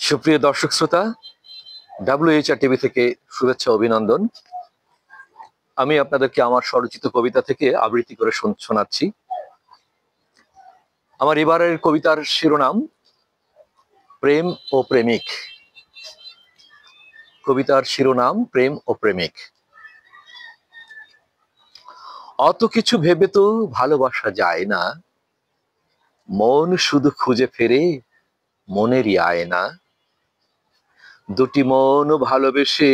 সুপ্রিয় দর্শক শ্রোতা, WHR টিভি থেকে শুভেচ্ছা অভিনন্দন। আমি আপনাদেরকে আমার স্বরচিত কবিতা থেকে আবৃত্তি করে শোনাচ্ছি। আমার এবারের কবিতার শিরোনাম প্রেম ও প্রেমিক। কবিতার শিরোনাম প্রেম ও প্রেমিক। অত কিছু ভেবে তো ভালোবাসা যায় না, মন শুধু খুঁজে ফেরে মনেরই আয়না। দুটি মন ভালোবেসে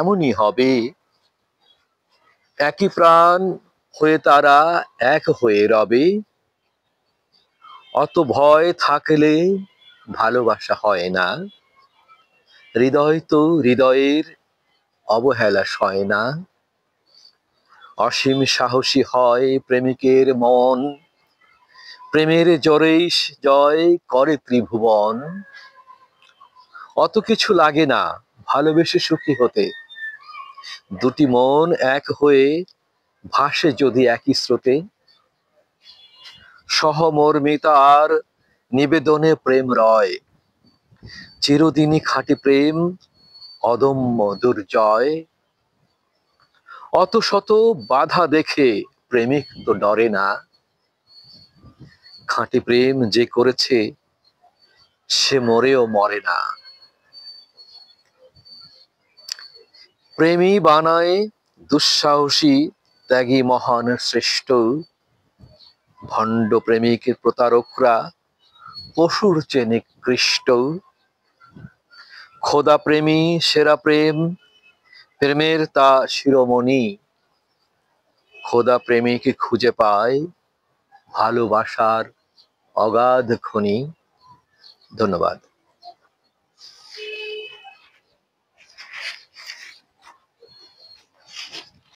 এমনই হবে, একই প্রাণ হয়ে তারা এক হয়ে রবে। অত ভয় থাকলে ভালোবাসা হয় না, হৃদয় তো হৃদয়ের অবহেলা সয় না। অসীম সাহসী হয় প্রেমিকের মন, প্রেমের জোরেই জয় করে ত্রিভুবন। অত কিছু লাগে না ভালোবেসে সুখী হতে, দুটি মন এক হয়ে ভাসে যদি একই স্রোতে। সহমর্মিতার নিবেদনে প্রেম রয়, চিরদিনই খাঁটি প্রেম অদম্য দুর্জয়। অত শত বাধা দেখে প্রেমিক তো ডরে না, খাঁটি প্রেম যে করেছে সে মরেও মরে না। প্রেমী বানায় দুঃসাহসী ত্যাগী মহান শ্রেষ্ঠ, ভণ্ড প্রেমিক প্রতারকরা পশুর চেয়ে নিকৃষ্ট। খোদা প্রেমী সেরা প্রেম, প্রেমের তা শিরোমণি। খোদা প্রেমিক খুঁজে পায় ভালোবাসার অগাধ খনি। ধন্যবাদ।